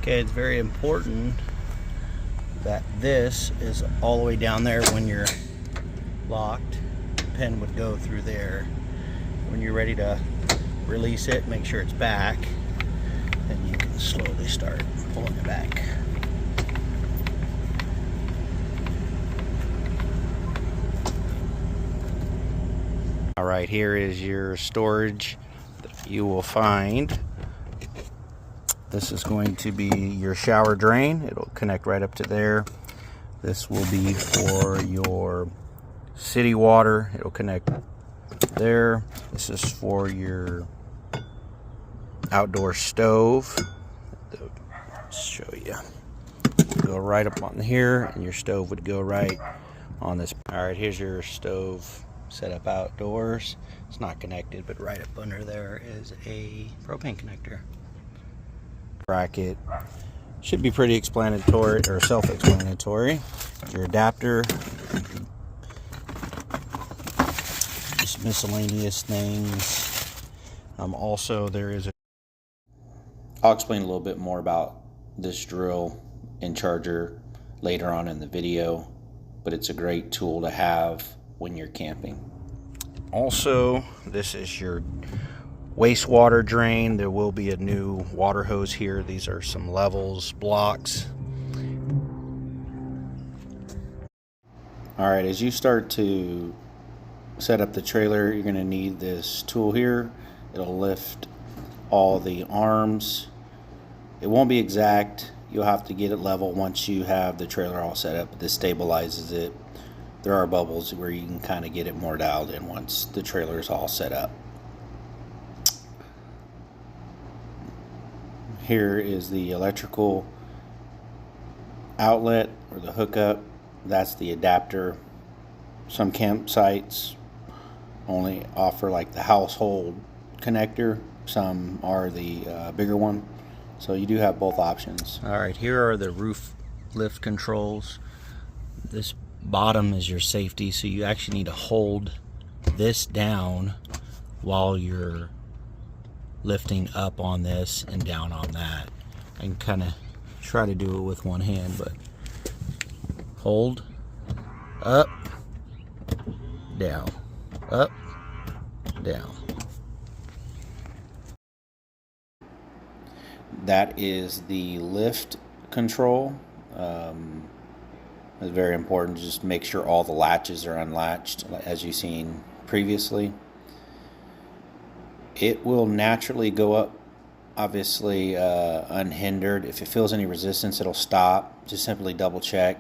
Okay, it's very important that this is all the way down there when you're locked. The pin would go through there. When you're ready to release it, make sure it's back, and you can slowly start pulling it back. All right, here is your storage that you will find. This is going to be your shower drain. It'll connect right up to there. This will be for your city water. It'll connect there. This is for your outdoor stove. Let's show you. Go right up on here, and your stove would go right on this. All right, here's your stove set up outdoors. It's not connected, but right up under there is a propane connector. Bracket should be pretty explanatory or self-explanatory. Your adapter, just miscellaneous things. Also, there is a. I'll explain a little bit more about this drill and charger later on in the video, but it's a great tool to have when you're camping. Also, this is your wastewater drain. There will be a new water hose here. These are some levels, blocks. All right, as you start to set up the trailer, you're going to need this tool here. It'll lift all the arms. It won't be exact. You'll have to get it level once you have the trailer all set up. This stabilizes it. There are bubbles where you can kind of get it more dialed in once the trailer is all set up. Here is the electrical outlet or the hookup. That's the adapter. Some campsites only offer like the household connector. Some are the bigger one. So you do have both options. All right, here are the roof lift controls. This bottom is your safety, so you actually need to hold this down while you're lifting up on this and down on that. I can kind of try to do it with one hand, but hold, up, down, up, down. That is the lift control. It's very important to just make sure all the latches are unlatched, as you've seen previously. It will naturally go up, obviously unhindered. If it feels any resistance, it'll stop. Just simply double check,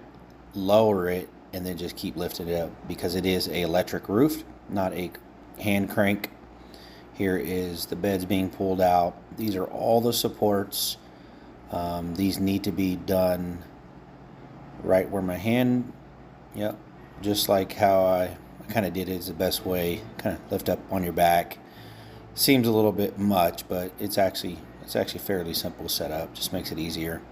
lower it, and then just keep lifting it up, because it is an electric roof, not a hand crank. Here is the beds being pulled out. These are all the supports. These need to be done right where my hand, yep, just like how I kind of did it is the best way. Kind of lift up on your back. Seems a little bit much, but it's actually fairly simple to set up. Just makes it easier,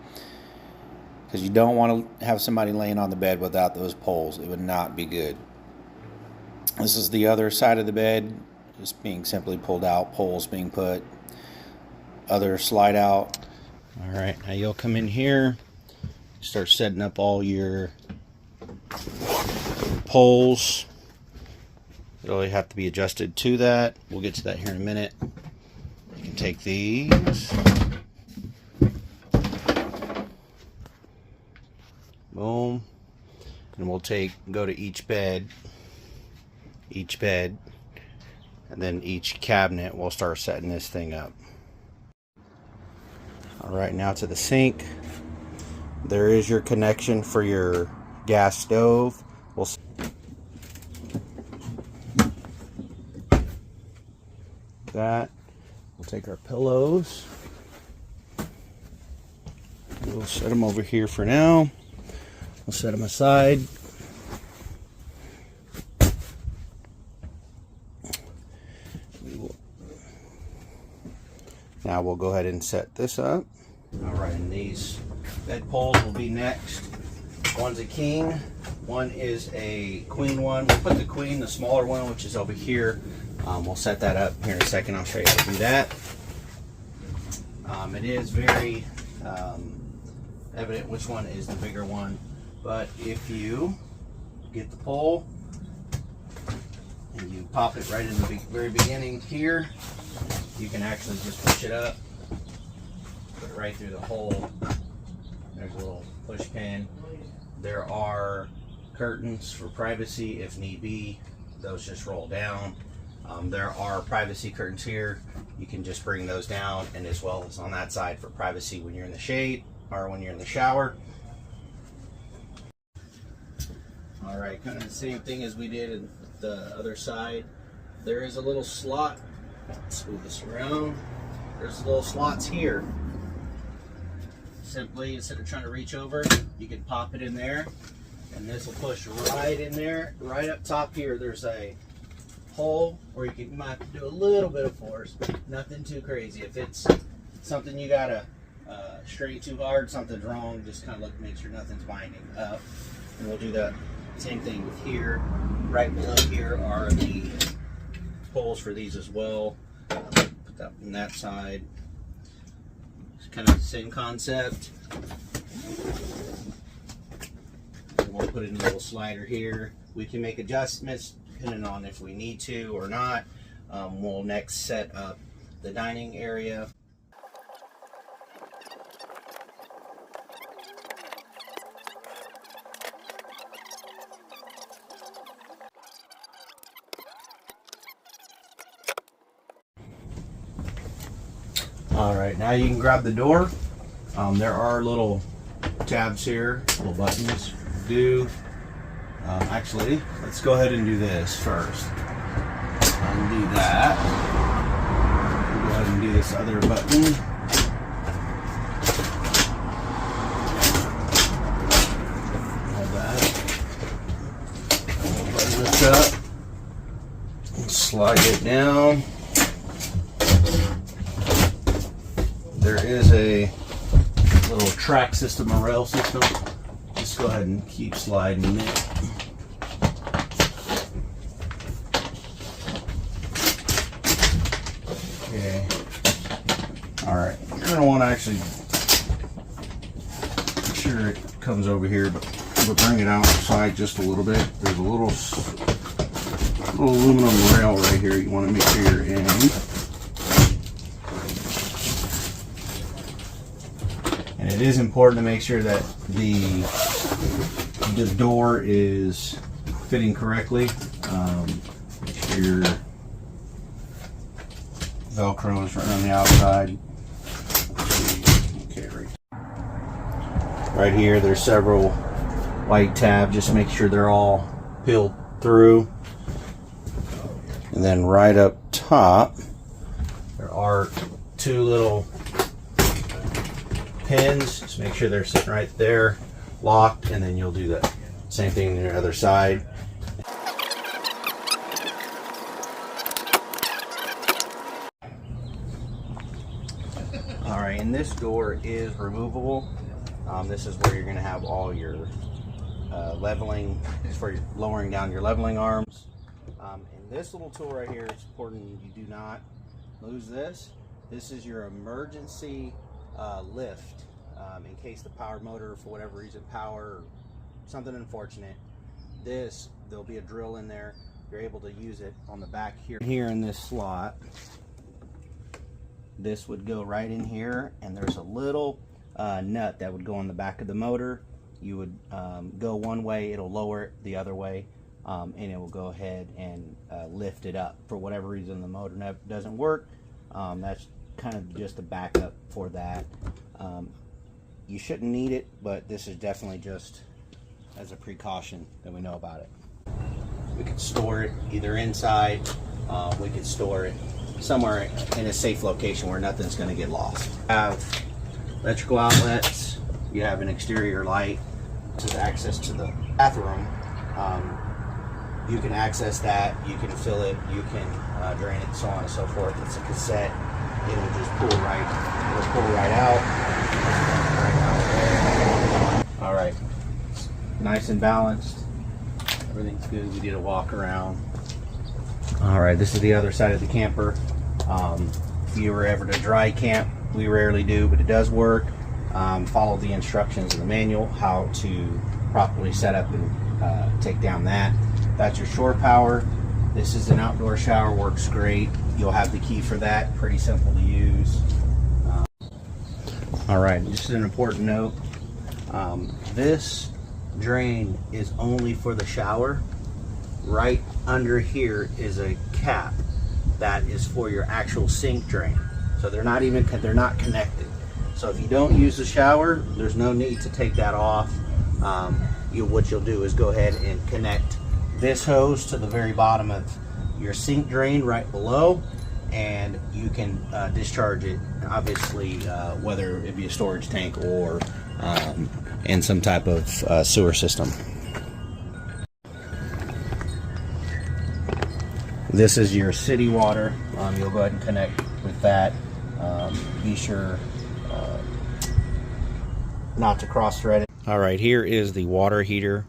because you don't want to have somebody laying on the bed without those poles. It would not be good. This is the other side of the bed, just being simply pulled out, poles being put, other slide out. All right, now you'll come in here, start setting up all your poles. It'll have to be adjusted to that. We'll get to that here in a minute. You can take these. Boom. And we'll go to each bed, and then each cabinet. We'll start setting this thing up. All right, now to the sink. There is your connection for your gas stove. We'll take our pillows. We'll set them over here for now. We'll set them aside. Now we'll go ahead and set this up. All right, and these bed poles will be next. One's a king, one is a queen one. We'll put the queen, the smaller one, which is over here. We'll set that up here in a second. I'll show you how to do that. It is very evident which one is the bigger one. But if you get the pole and you pop it right in the very beginning here, you can actually just push it up, put it right through the hole. There's a little push pin. There are curtains for privacy if need be. Those just roll down. There are privacy curtains here. You can just bring those down, and as well as on that side for privacy when you're in the shade or when you're in the shower. All right, kind of the same thing as we did in the other side. There is a little slot. Let's move this around. There's little slots here. Simply, instead of trying to reach over, you can pop it in there, and this will push right in there. Right up top here, there's a hole, or you might have to do a little bit of force, nothing too crazy. If it's something you gotta strain too hard, something's wrong, just kind of look, make sure nothing's binding up. And we'll do the same thing with here. Right below here are the holes for these as well. Put that on that side. It's kind of the same concept. We'll put in a little slider here. We can make adjustments depending on if we need to or not. We'll next set up the dining area. All right, now you can grab the door. There are little tabs here, little buttons. Actually, let's go ahead and do this first. Undo that. We'll go ahead and do this other button. Hold that. We'll button this up. And slide it down. There is a little track system, a rail system. Just go ahead and keep sliding it. Okay. All right. You're going to want to actually make sure it comes over here, but bring it outside just a little bit. There's a little aluminum rail right here. You want to make sure you're in. And it is important to make sure that the door is fitting correctly. Make sure your Velcro is right on the outside. Okay, right here there's several white tabs. Just make sure they're all peeled through. And then right up top there are two little pins. Just make sure they're sitting right there, locked, and then you'll do the same thing on the other side. All right, and this door is removable. This is where you're going to have all your leveling. It's for lowering down your leveling arms. And this little tool right here, it's important you do not lose this. This is your emergency lift in case the power motor, for whatever reason, power or something unfortunate. There'll be a drill in there. You're able to use it on the back here in this slot. This would go right in here, and there's a little nut that would go on the back of the motor. You would go one way, it'll lower it the other way, and it will go ahead and lift it up. For whatever reason the motor doesn't work, that's kind of just a backup for that. You shouldn't need it, but this is definitely just as a precaution that we know about it. We could store it either inside, we could store it somewhere in a safe location where nothing's going to get lost. You have electrical outlets, you have an exterior light. This is access to the bathroom. You can access that, you can fill it, you can drain it, so on and so forth. It's a cassette. It'll just pull right out. All right, nice and balanced. Everything's good. We did a walk around. All right, this is the other side of the camper. If you were ever to dry camp, we rarely do, but it does work. follow the instructions in the manual how to properly set up and take down that. That's your shore power. This is an outdoor shower, works great. You'll have the key for that, pretty simple to use. All right, just an important note. This drain is only for the shower. Right under here is a cap that is for your actual sink drain. So they're not connected. So if you don't use the shower, there's no need to take that off. What you'll do is go ahead and connect this hose to the very bottom of your sink drain right below, and you can discharge it, obviously, whether it be a storage tank or in some type of sewer system. This is your city water. You'll go ahead and connect with that. Be sure not to cross-thread it. All right, here is the water heater.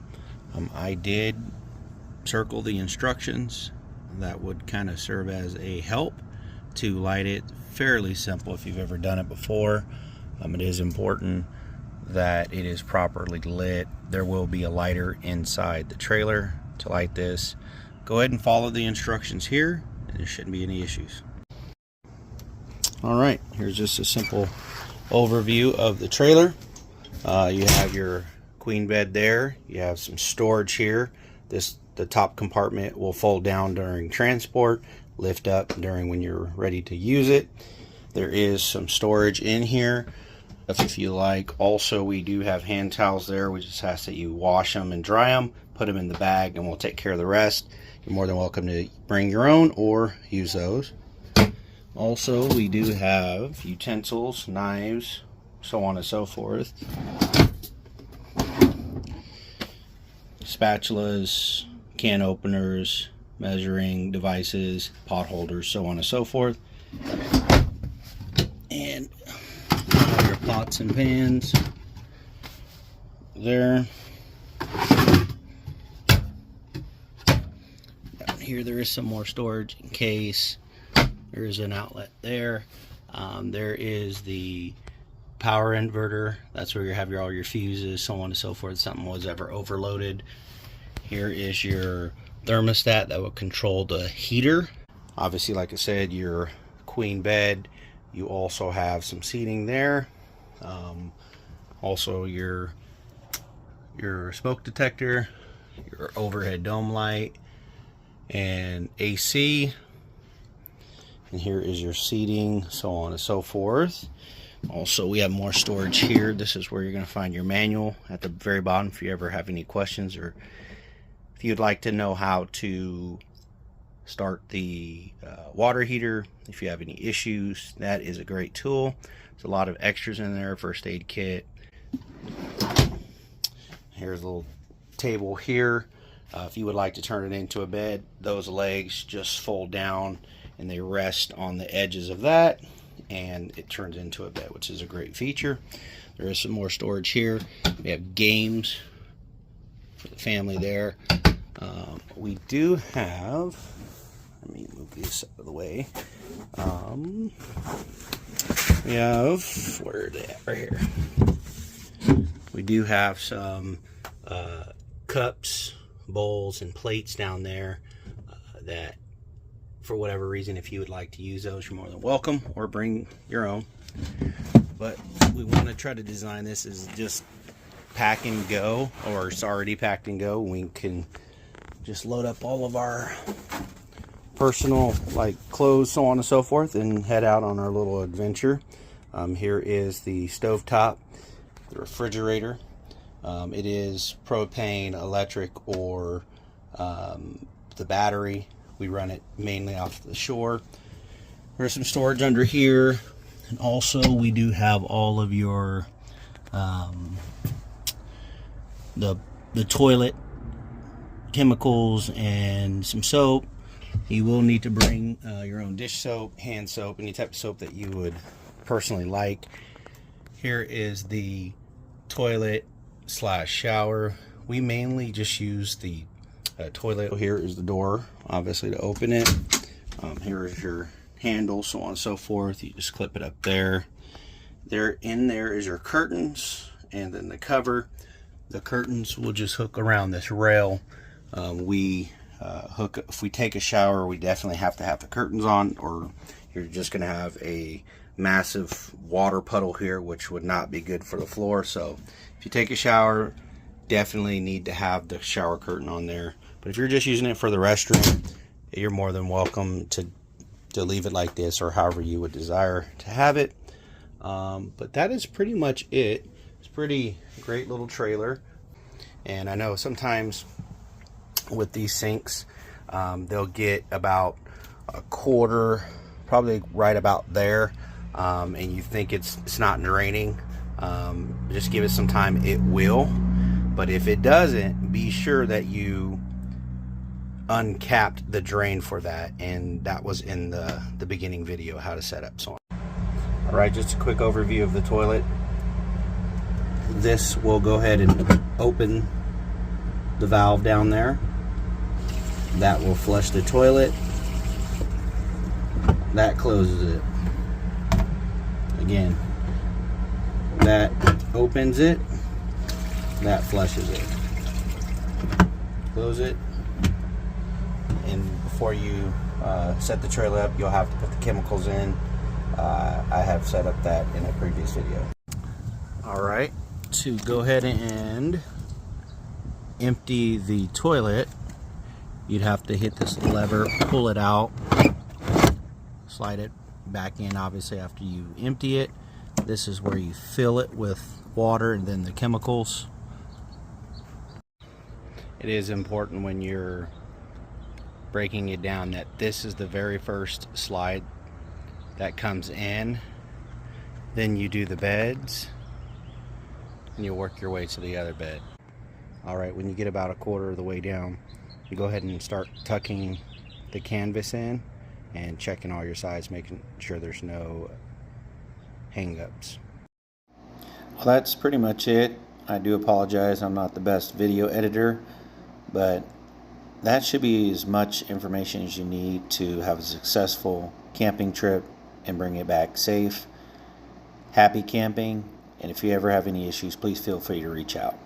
I did circle the instructions. That would kind of serve as a help to light it. Fairly simple if you've ever done it before. It is important that it is properly lit. There will be a lighter inside the trailer to light this. Go ahead and follow the instructions here, and there shouldn't be any issues. All right, here's just a simple overview of the trailer. You have your queen bed there. You have some storage here. The top compartment will fold down during transport, lift up during when you're ready to use it. There is some storage in here if you like. Also, we do have hand towels there. We just ask that you wash them and dry them, put them in the bag, and we'll take care of the rest. You're more than welcome to bring your own or use those. Also, we do have utensils, knives, so on and so forth. Spatulas, can openers, measuring devices, pot holders, so on and so forth. And all your pots and pans there. Down here there is some more storage in case there is an outlet there. There is the power inverter. That's where you have all your fuses, so on and so forth. Something was ever overloaded. Here is your thermostat that will control the heater. Obviously, like I said, your queen bed. You also have some seating there. Also your smoke detector, your overhead dome light, and AC. And here is your seating, so on and so forth. Also, we have more storage here. This is where you're going to find your manual at the very bottom if you ever have any questions, or if you'd like to know how to start the water heater. If you have any issues, that is a great tool. There's a lot of extras in there, first aid kit. Here's a little table here. If you would like to turn it into a bed, those legs just fold down and they rest on the edges of that, and it turns into a bed, which is a great feature. There is some more storage here. We have games for the family there. We do have, let me move this out of the way. We have, where are they at? Right here. We do have some cups, bowls, and plates down there that, for whatever reason, if you would like to use those, you're more than welcome, or bring your own. But we want to try to design this as just pack and go, or it's already packed and go. We can just load up all of our personal, like clothes, so on and so forth, and head out on our little adventure. Here is the stovetop, the refrigerator. It is propane, electric, or the battery. We run it mainly off the shore. There's some storage under here, and also we do have all of your the toilet chemicals and some soap. You will need to bring your own dish soap, hand soap, any type of soap that you would personally like. Here is the toilet / shower. We mainly just use the toilet. Here is the door, obviously, to open it. Here is your handle, so on and so forth. You just clip it up there, There in there is your curtains, and then the cover. The curtains will just hook around this rail. If we take a shower, we definitely have to have the curtains on, or you're just going to have a massive water puddle here, which would not be good for the floor. So if you take a shower, definitely need to have the shower curtain on there. But if you're just using it for the restroom, you're more than welcome to leave it like this, or however you would desire to have it. But that is pretty much it. It's pretty great little trailer. And I know sometimes with these sinks, they'll get about a quarter, probably right about there, and you think it's not draining. Just give it some time, it will. But if it doesn't, be sure that you uncapped the drain for that, and that was in the beginning video, how to set up. So all right, just a quick overview of the toilet. This will go ahead and open the valve down there. That will flush the toilet. That closes it. Again, that opens it. That flushes it. Close it. And before you set the trailer up, you'll have to put the chemicals in. I have set up that in a previous video. Alright, to go ahead and empty the toilet, you'd have to hit this lever, pull it out, slide it back in obviously after you empty it. This is where you fill it with water and then the chemicals. It is important when you're breaking it down that this is the very first slide that comes in. Then you do the beds and you work your way to the other bed. Alright, when you get about a quarter of the way down, you go ahead and start tucking the canvas in and checking all your sides, making sure there's no hang-ups. Well, that's pretty much it. I do apologize, I'm not the best video editor, but that should be as much information as you need to have a successful camping trip and bring it back safe. Happy camping, and if you ever have any issues, please feel free to reach out.